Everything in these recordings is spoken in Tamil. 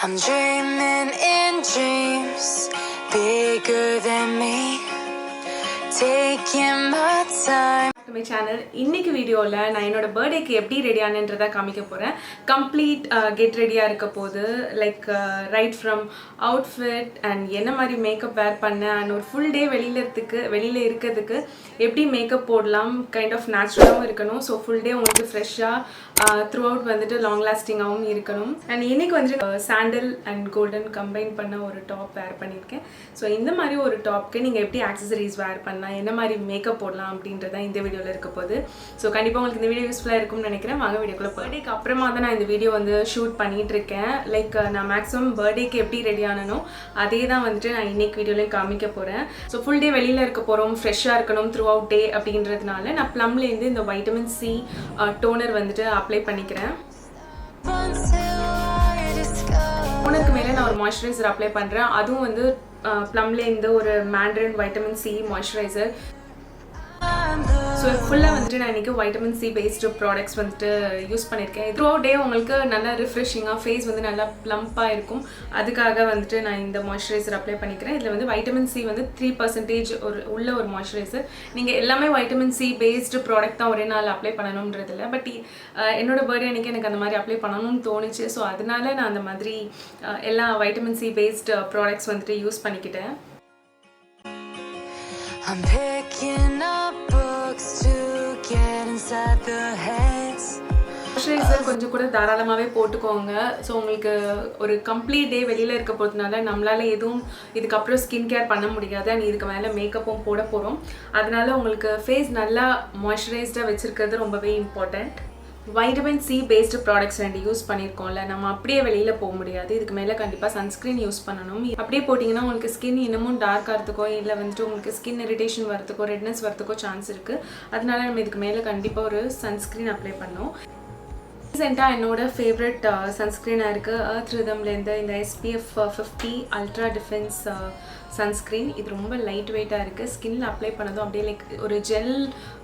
I'm dreaming in dreams bigger than me, taking my time. My channel இன்னைக்கு வீடியோல நான் என்னோட பர்த்டேக்கு எப்படி ரெடி ஆனேன்றதை காமிக்க போறேன். கம்ப்ளீட் கெட் ரெடியா இருக்க போது like right from outfit and என்ன மாதிரி மேக்கப் வேர் பண்ணேன் அண்ட் ஒரு ஃபுல் டே வெளியில இருக்கிறதுக்கு எப்படி மேக்கப் போடலாம், கைண்ட் ஆஃப் நேச்சுரலாகவும் இருக்கணும். ஸோ ஃபுல் டே உங்களுக்கு ஃப்ரெஷ்ஷாக த்ரூ அவுட் வந்துட்டு லாங் லாஸ்டிங்காகவும் இருக்கணும். அண்ட் இன்னைக்கு வந்துட்டு சாண்டல் அண்ட் கோல்டன் கம்பைன் பண்ண ஒரு டாப் வேர் பண்ணியிருக்கேன். ஸோ இந்த மாதிரி ஒரு டாப்க்கு நீங்கள் எப்படி ஆக்சசரிஸ் வேர் பண்ணலாம், என்ன மாதிரி மேக்கப் போடலாம் அப்படின்றதான் இந்த வீடியோவில் இருக்க போகுது. ஸோ கண்டிப்பாக உங்களுக்கு இந்த வீடியோ யூஸ்ஃபுல்லாக இருக்கும்னு நினைக்கிறேன். வாங்க வீடியோக்குள்ள. பர்த்டேக்கு அப்புறமா தான் நான் இந்த வீடியோ வந்து ஷூட் பண்ணிட்டு இருக்கேன். லைக் நான் மேக்ஸிமம் பர்த்டேக்கு எப்படி ரெடி ஆனனோ அதே தான் வந்துட்டு நான் இன்னைக்கு வீடியோலையும் காமிக்க போகிறேன். ஸோ ஃபுல் டே வெளியில் இருக்க போகிறோம், ஃப்ரெஷ்ஷாக இருக்கணும் த்ரூ அவுட் டே அப்படின்றதுனால நான் ப்ளம்லேருந்து இந்த வைட்டமின் சி டோனர் வந்துட்டு அப்ளை பண்ணிக்கிறேன். டோனருக்கு மேலே நான் ஒரு மாய்ஸ்சரைசர் அப்ளை பண்ணுறேன். அதுவும் வந்து ப்ளம்லேருந்து ஒரு mandarin vitamin C moisturiser. So ஃபுல்லாக வந்துட்டு நான் இன்றைக்கி வைட்டமின் சி பேஸ்டு ப்ராடக்ட்ஸ் வந்துட்டு யூஸ் பண்ணியிருக்கேன். த்ரூ அவுட் டே உங்களுக்கு நல்லா ரிஃப்ரெஷிங்காக ஃபேஸ் வந்து நல்லா ப்ளம்பாக இருக்கும். அதுக்காக வந்துட்டு நான் இந்த மாய்ஸ்சரைசர் அப்ளை பண்ணிக்கிறேன். இதில் வந்து வைட்டமின் சி வந்து 3% உள்ள ஒரு மாய்ஸ்சரைசர். நீங்கள் எல்லாமே வைட்டமின் சி பேஸ்டு ப்ராடக்ட் தான் ஒரே நாள் அப்ளை பண்ணணுன்றது இல்லை. பட் என்னோட பர்த்டே அன்றைக்கி எனக்கு அந்த மாதிரி அப்ளை பண்ணணும்னு தோணுச்சு. ஸோ அதனால நான் அந்த மாதிரி எல்லா வைட்டமின் சி பேஸ்டு ப்ராடக்ட்ஸ் வந்துட்டு யூஸ் பண்ணிக்கிட்டேன். I'm picking up books to get inside the heads. Moisturiser கொஞ்சம் கூட தாராளமாகவே போட்டுக்கோங்க. ஸோ உங்களுக்கு ஒரு கம்ப்ளீட் டே வெளியில் இருக்க போகிறதுனால நம்மளால் எதுவும் இதுக்கப்புறம் ஸ்கின் கேர் பண்ண முடியாது. அண்ட் இதுக்கு மேலே மேக்கப்பும் போட போகிறோம். அதனால உங்களுக்கு ஃபேஸ் நல்லா மாய்ஸ்சரைஸ்டாக வச்சுருக்கிறது ரொம்பவே important. Vitamin C based products 2 use பண்ணியிருக்கோம்ல, நம்ம அப்படியே வெளியில் போக முடியாது. இதுக்கு மேலே கண்டிப்பாக சன்ஸ்க்ரீன் யூஸ் பண்ணணும். அப்படியே போட்டிங்கன்னா உங்களுக்கு ஸ்கின் இன்னமும் டார்க் ஆகிறதுக்கோ இல்லை வந்துட்டு உங்களுக்கு ஸ்கின் இரிட்டேஷன் வரதுக்கோ ரெட்னஸ் வரதுக்கோ சான்ஸ் இருக்குது. அதனால நம்ம இதுக்கு மேலே கண்டிப்பாக ஒரு சன்ஸ்க்ரீன் அப்ளை பண்ணோம். ரீசெண்டாக என்னோட ஃபேவரட் சன்ஸ்க்ரீனாக இருக்குது எர்த் ரிதம்லேருந்து இந்த SPF 50 அல்ட்ரா டிஃபென்ஸ் சன்ஸ்க்ரீன். இது ரொம்ப லைட் வெயிட்டாக இருக்குது. ஸ்கின்னில் அப்ளை பண்ணதும் அப்படியே லைக் ஒரு ஜெல்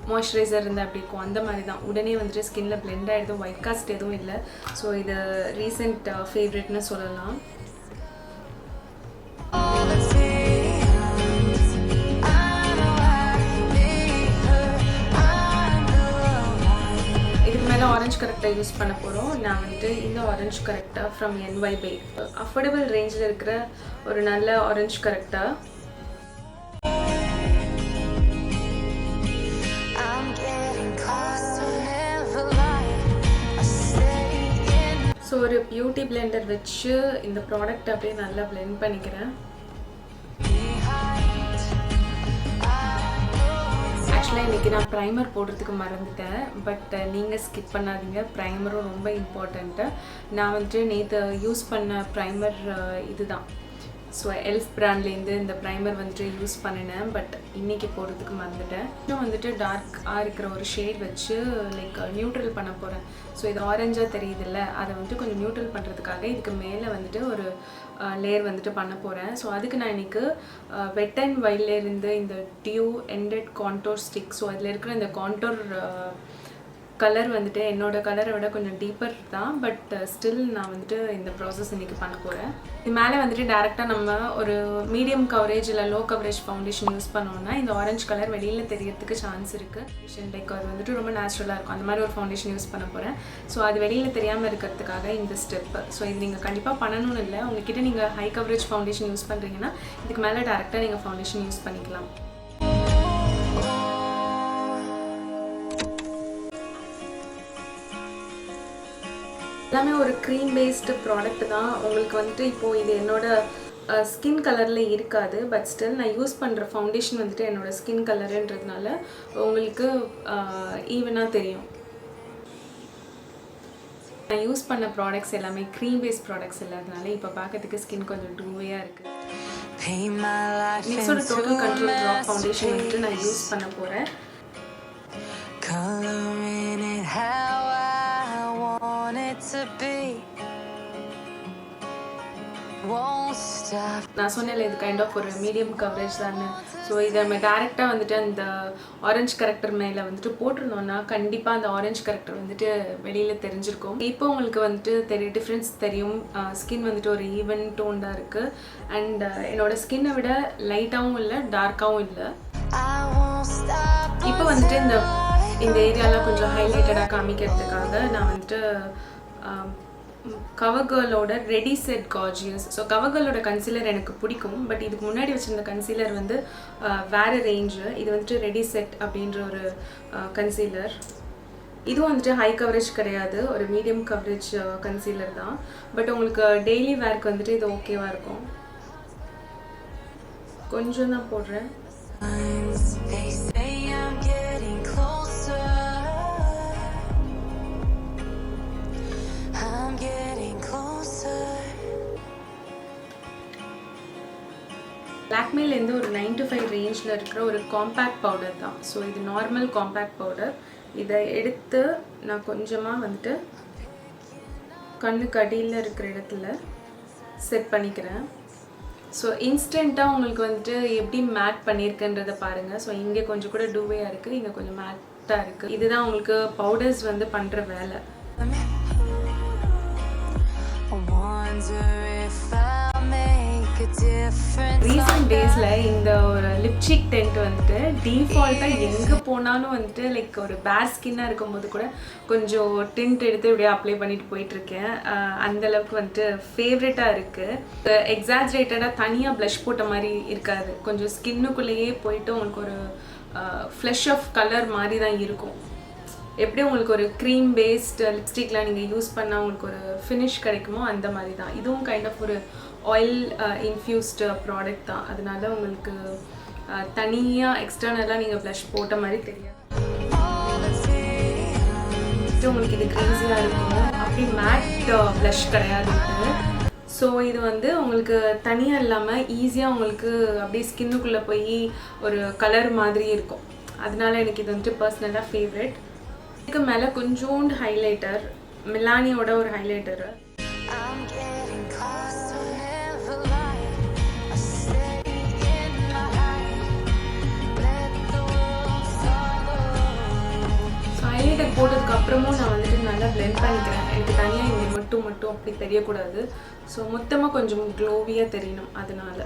மாய்ஸ்சரைசர் இருந்தால் அப்படி இருக்கும். அந்த மாதிரி தான் உடனே வந்துட்டு ஸ்கின்ல பிளெண்ட் ஆகிடுதும், ஒயிட் காஸ்ட் எதுவும் இல்லை. ஸோ இது ரீசெண்ட் ஃபேவரட்னு சொல்லலாம். ஆரஞ்சு கரெக்டர் யூஸ் பண்ண போகிறோம். நான் வந்துட்டு இந்த orange character from Nybae affordable ரேஞ்சில் இருக்கிற ஒரு நல்ல ஆரஞ்சு கரெக்டர். ஸோ ஒரு பியூட்டி பிளெண்டர் வச்சு இந்த ப்ராடக்ட் அப்படியே நல்லா பிளெண்ட் பண்ணிக்கிறேன். ஆக்சுவலாக இன்றைக்கி நான் ப்ரைமர் போடுறதுக்கு மறந்துட்டேன். பட் நீங்கள் ஸ்கிப் பண்ணாதீங்க, ப்ரைமரும் ரொம்ப இம்பார்ட்டண்ட்டு. நான் வந்துட்டு நேற்று யூஸ் பண்ண ப்ரைமர் இதுதான். ஸோ எல்ஃப் பிராண்ட்லேருந்து இந்த ப்ரைமர் வந்துட்டு யூஸ் பண்ணினேன். பட் இன்றைக்கி போடுறதுக்கு மறந்துட்டேன். இன்னும் வந்துட்டு டார்க்காக இருக்கிற ஒரு ஷேட் வச்சு லைக் நியூட்ரல் பண்ண போகிறேன். ஸோ இது ஆரஞ்சாக தெரியுதுல்ல, அதை வந்துட்டு கொஞ்சம் நியூட்ரல் பண்ணுறதுக்காக இதுக்கு மேலே வந்துட்டு ஒரு லேயர் வந்துட்டு பண்ண போகிறேன். ஸோ அதுக்கு நான் இன்றைக்கி வெட் அண்ட் வைல்ட்லேருந்து இந்த dual ended contour stick. So அதில் இருக்கிற இந்த கான்டோர் கலர் வந்துட்டு என்னோட கலரை விட கொஞ்சம் டீப்பர் தான். பட் ஸ்டில் நான் வந்துட்டு இந்த ப்ராசஸ் இன்றைக்கி பண்ண போகிறேன். இது மேலே வந்துட்டு டேரெக்டாக நம்ம ஒரு மீடியம் கவரேஜ் இல்லை லோ கவரேஜ் ஃபவுண்டேஷன் யூஸ் பண்ணோன்னா இந்த ஆரஞ்சு கலர் வெளியில் தெரியறதுக்கு சான்ஸ் இருக்குது. லைக் அது வந்துட்டு ரொம்ப நேச்சுரலாக இருக்கும். அந்த மாதிரி ஒரு ஃபவுண்டேஷன் யூஸ் பண்ண போகிறேன். ஸோ அது வெளியில் தெரியாமல் இருக்கிறதுக்காக இந்த ஸ்டெப்பு. ஸோ இது நீங்கள் கண்டிப்பாக பண்ணணும்னு இல்லை. உங்ககிட்ட நீங்கள் ஹை கவரேஜ் ஃபவுண்டேஷன் யூஸ் பண்ணுறீங்கன்னா இதுக்கு மேலே டேரெக்டாக நீங்கள் ஃபவுண்டேஷன் யூஸ் பண்ணிக்கலாம். எல்லாமே ஒரு க்ரீம் பேஸ்டு ப்ராடக்ட் தான். உங்களுக்கு வந்துட்டு இப்போது இது என்னோட ஸ்கின் கலரில் இருக்காது. பட் ஸ்டில் நான் யூஸ் பண்ணுற ஃபவுண்டேஷன் வந்துட்டு என்னோடய ஸ்கின் கலருன்றதுனால உங்களுக்கு ஈவனாக தெரியும். நான் யூஸ் பண்ண ப்ராடக்ட்ஸ் எல்லாமே க்ரீம் பேஸ்ட் ப்ராடக்ட்ஸ் இல்லாதனால இப்போ பார்க்கறதுக்கு ஸ்கின் கொஞ்சம் டூவையாக இருக்குது. Next total control drop foundation வந்துட்டு நான் யூஸ் பண்ண போகிறேன். to be. won't stop. நான் சொன்னேன்ல இது கைண்ட் ஆஃப் ஒரு மீடியம் கவரேஜ் தானே. ஸோ இதை நம்ம டேரெக்டாக வந்துட்டு அந்த ஆரஞ்ச் கரெக்டர் மேலே வந்துட்டு போட்டிருந்தோம்னா கண்டிப்பாக அந்த ஆரஞ்ச் கரெக்டர் வந்துட்டு வெளியில் தெரிஞ்சிருக்கும். இப்போ உங்களுக்கு வந்துட்டு டிஃப்ரென்ஸ் தெரியும். ஸ்கின் வந்துட்டு ஒரு ஈவன் டோன்டாக இருக்குது. அண்ட் என்னோட ஸ்கின்னை விட லைட்டாகவும் இல்லை டார்க்காகவும் இல்லை. இப்போ வந்துட்டு இந்த ஏரியாலாம் கொஞ்சம் ஹைலைட்டடாக காமிக்கிறதுக்காக நான் வந்துட்டு கவர்கர்லோட ரெடி செட் கார்ஜியஸ். ஸோ கவர்கர்லோட கன்சீலர் எனக்கு பிடிக்கும். பட் இதுக்கு முன்னாடி வச்சுருந்த கன்சீலர் வந்து வேறு ரேஞ்சு. இது வந்துட்டு ரெடி செட் அப்படின்ற ஒரு கன்சீலர். இதுவும் வந்துட்டு ஹை கவரேஜ் கிடையாது, ஒரு மீடியம் கவரேஜ் கன்சீலர் தான். பட் உங்களுக்கு டெய்லி வேர்க்கு வந்துட்டு இது ஓகேவாக இருக்கும். கொஞ்சம் தான் போடுறேன். லாக்மேலேருந்து ஒரு 9 to 5 ரேஞ்சில் இருக்கிற ஒரு காம்பேக்ட் பவுடர் தான். ஸோ இது நார்மல் காம்பேக்ட் பவுடர். இதை எடுத்து நான் கொஞ்சமாக வந்துட்டு கண்ணுக்கு அடியில் இருக்கிற இடத்துல செட் பண்ணிக்கிறேன். ஸோ இன்ஸ்டண்ட்டாக உங்களுக்கு வந்துட்டு எப்படி மேட் பண்ணியிருக்குன்றதை பாருங்கள். ஸோ இங்கே கொஞ்சம் கூட டூவேயாக இருக்குது, இங்கே கொஞ்சம் மேட்டாக இருக்குது. இதுதான் உங்களுக்கு பவுடர்ஸ் வந்து பண்ணுற வேலை. ரீசெண்ட் டேஸில் இந்த ஒரு லிப்ஸ்டிக் டென்ட் வந்துட்டு டிஃபால்ட்டாக எங்கே போனாலும் வந்துட்டு லைக் ஒரு பேட் ஸ்கின்னாக இருக்கும்போது கூட கொஞ்சம் டிண்ட் எடுத்து இப்படியே அப்ளை பண்ணிட்டு போயிட்டுருக்கேன். அந்தளவுக்கு வந்துட்டு ஃபேவரட்டாக இருக்குது. எக்ஸாஜரேட்டடாக தனியாக ப்ளஷ் போட்ட மாதிரி இருக்காது. கொஞ்சம் ஸ்கின்னுக்குள்ளேயே போயிட்டு உங்களுக்கு ஒரு ஃப்ளஷ் ஆஃப் கலர் மாதிரி தான் இருக்கும். எப்படி உங்களுக்கு ஒரு க்ரீம் பேஸ்ட் லிப்ஸ்டிக்லாம் நீங்கள் யூஸ் பண்ணால் உங்களுக்கு ஒரு ஃபினிஷ் கிடைக்குமோ அந்த மாதிரி தான். இதுவும் கைண்ட் ஆஃப் ஒரு ஆயில் இன்ஃப்யூஸ்டு ப்ராடக்ட் தான். அதனால உங்களுக்கு தனியாக எக்ஸ்டர்னலாக நீங்கள் ப்ளஷ் போட்ட மாதிரி தெரியாது. உங்களுக்கு இது க்ரீஸியாக இருக்கும். அப்படி மேட் ப்ளஷ் கிடையாது இது. ஸோ இது வந்து உங்களுக்கு தனியாக இல்லாமல் ஈஸியாக உங்களுக்கு அப்படியே ஸ்கின்னுக்குள்ளே போய் ஒரு கலர் மாதிரி இருக்கும். அதனால எனக்கு இது வந்துட்டு பர்சனலாக ஃபேவரட். இதுக்கு மேலே கொஞ்சோண்டு ஹைலைட்டர், மிலானியோட ஒரு ஹைலைட்டரு. ஹைலைட்டர் போட்டதுக்கு அப்புறமும் நான் வந்துட்டு நல்லா பிளெண்ட் பண்ணிக்கிறேன். எனக்கு தனியாக இங்கே மட்டும் அப்படி தெரியக்கூடாது. ஸோ மொத்தமாக கொஞ்சம் க்ளோவியாக தெரியணும். அதனால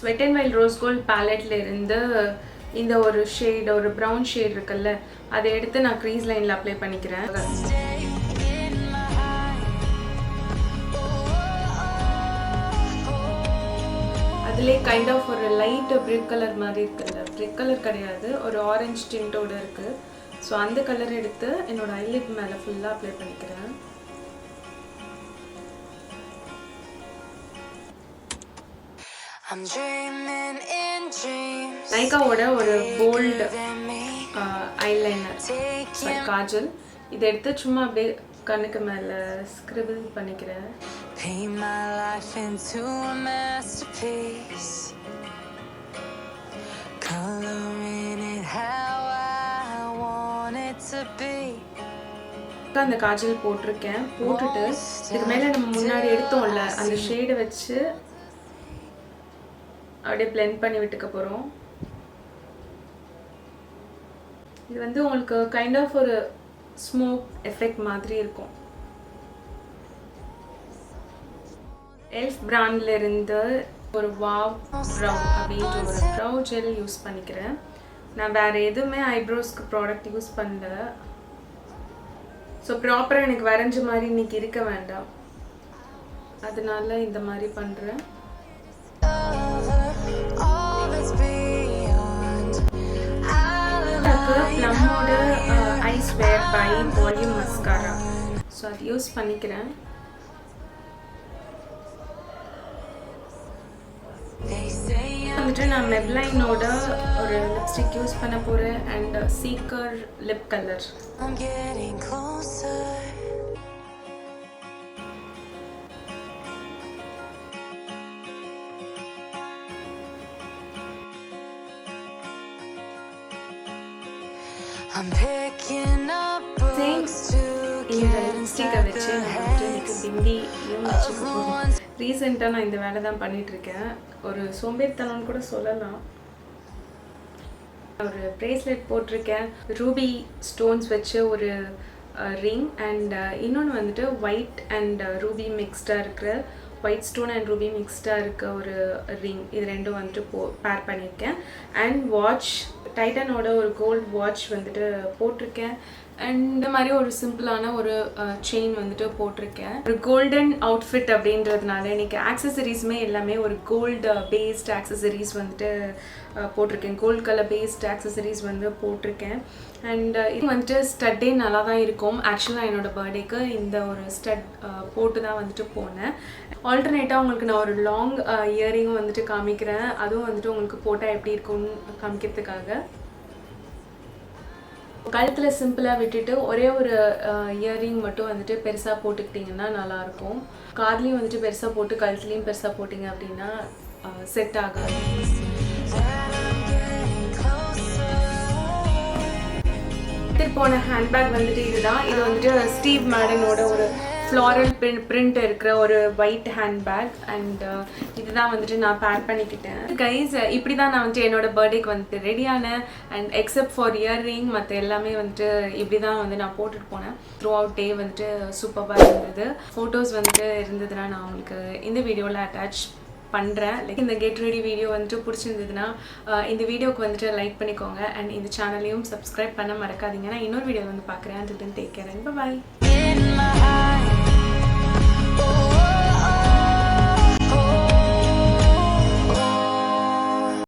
sweat and wild rose gold பேலட்டில் இருந்து இந்த ஒரு ஷேட், ஒரு ப்ரௌன் ஷேட் இருக்குல்ல, அதை எடுத்து நான் க்ரீஸ் லைனில் அப்ளை பண்ணிக்கிறேன். அதுலேயே கைண்ட் ஆஃப் ஒரு லைட் பிரிக் கலர் மாதிரி இருக்குல்ல, பிரிக் கலர் கிடையாது, ஒரு ஆரஞ்ச் டிண்டோடு இருக்குது. ஸோ அந்த கலர் எடுத்து என்னோடய ஐலிட் மேலே ஃபுல்லாக அப்ளை பண்ணிக்கிறேன். நைகாவோட ஒரு போல்ட் ஐலைனர் காஜல், இதை எடுத்து சும்மா அப்படியே கண்ணுக்கு மேலே ஸ்கிரிபிள் பண்ணிக்கிறேன். அந்த காஜல் போட்டிருக்கேன். போட்டுட்டு இதுக்கு மேலே நம்ம முன்னாடி எடுத்தோம்ல அந்த ஷேடை வச்சு அப்படியே பிளெண்ட் பண்ணி விட்டுக்க போகிறோம். இது வந்து உங்களுக்கு கைண்ட் ஆஃப் ஒரு ஸ்மோக் எஃபெக்ட் மாதிரி இருக்கும். எல்ஃப் பிராண்டில் இருந்து ஒரு வாவ் ப்ரௌ அப்படின்ற ஒரு ப்ரௌ ஜெல் யூஸ் பண்ணிக்கிறேன். நான் வேறு எதுவுமே ஐப்ரோஸ்க்கு ப்ராடக்ட் யூஸ் பண்ணல. ஸோ ப்ராப்பராக எனக்கு வரைஞ்ச மாதிரி இன்றைக்கி இருக்க வேண்டாம், அதனால இந்த மாதிரி பண்ணுறேன். ப்ளம்மோட eyes wear by volume mascara, so அது யூஸ் பண்ணிக்கிறேன். வந்துட்டு நான் மெப்லைனோட ஒரு லிப்ஸ்டிக் யூஸ் பண்ண போகிறேன். And seeker lip colour. லிப்ஸ்டிக்கை வச்சு நான் வந்துட்டு எனக்கு பிந்தியும் வச்சுருக்கோம். ரீசெண்டாக நான் இந்த வேலை தான் பண்ணிகிட்ருக்கேன். ஒரு சோம்பேறித்தனம்னு கூட சொல்லலாம். ஒரு ப்ரேஸ்லெட் போட்டிருக்கேன், ரூபி ஸ்டோன்ஸ் வச்சு ஒரு ரிங், அண்ட் இன்னொன்று வந்துட்டு ஒயிட் அண்ட் ரூபி மிக்ஸ்டாக இருக்கிற ஒயிட் ஸ்டோன் அண்ட் ரூபி மிக்ஸ்டாக இருக்க ஒரு ரிங். இது ரெண்டும் வந்துட்டு பேர் பண்ணியிருக்கேன். அண்ட் வாட்ச், டைட்டனோட ஒரு கோல்டு வாட்ச் வந்துட்டு போட்டிருக்கேன். அண்ட் இந்த மாதிரி ஒரு சிம்பிளான ஒரு செயின் வந்துட்டு போட்டிருக்கேன். ஒரு கோல்டன் அவுட்ஃபிட் அப்படின்றதுனால இன்றைக்கி ஆக்சசரிஸுமே எல்லாமே ஒரு கோல்டு பேஸ்ட் ஆக்சசரிஸ் வந்துட்டு போட்டிருக்கேன். கோல்டு கலர் பேஸ்ட் ஆக்சசரிஸ் வந்து போட்டிருக்கேன். அண்ட் இது வந்துட்டு ஸ்டட்டே நல்லா தான் இருக்கும். ஆக்சுவலாக என்னோடய பர்த்டேக்கு இந்த ஒரு ஸ்டட் போட்டு தான் வந்துட்டு போனேன். ஆல்டர்னேட்டாக உங்களுக்கு நான் ஒரு லாங் இயரிங்கும் வந்துட்டு காமிக்கிறேன். அதுவும் வந்துட்டு உங்களுக்கு போட்டால் எப்படி இருக்கும்னு காமிக்கிறதுக்காக. கழுத்தில் சிம்பிளாக விட்டுட்டு ஒரே ஒரு இயரிங் மட்டும் வந்துட்டு பெருசாக போட்டுக்கிட்டிங்கன்னா நல்லாயிருக்கும். காதுலேயும் வந்துட்டு பெருசாக போட்டு கழுத்துலேயும் பெருசாக போட்டிங்க அப்படின்னா செட் ஆகாது. போன ஹேண்ட்பேக் வந்துட்டு இதுதான். இது வந்துட்டு ஸ்டீவ் மேடனோட ஒரு ஃப்ளாரல் பிரிண்ட் இருக்கிற ஒரு ஒயிட் ஹேண்ட்பேக். அண்ட் இதுதான் வந்துட்டு நான் பேக் பண்ணிக்கிட்டேன். கைஸ், இப்படி தான் நான் வந்துட்டு என்னோட பர்த்டேக்கு வந்துட்டு ரெடியானேன். அண்ட் எக்ஸப்ட் ஃபார் இயர்ரிங் மற்ற எல்லாமே வந்துட்டு இப்படி தான் வந்து நான் போட்டுட்டு போனேன். த்ரூ அவுட் டே வந்துட்டு சூப்பராக இருந்தது. ஃபோட்டோஸ் வந்துட்டு இருந்ததுன்னா நான் உங்களுக்கு இந்த வீடியோவில் அட்டாச் பண்ணுறேன். லைக் இந்த கெட் ரெடி வீடியோ வந்துட்டு பிடிச்சிருந்ததுன்னா இந்த வீடியோக்கு வந்துட்டு லைக் பண்ணிக்கோங்க. அண்ட் இந்த சேனலையும் சப்ஸ்கிரைப் பண்ண மறக்காதீங்க. நான் இன்னொரு வீடியோ வந்து பார்க்குறேன். until then, take care and bye bye.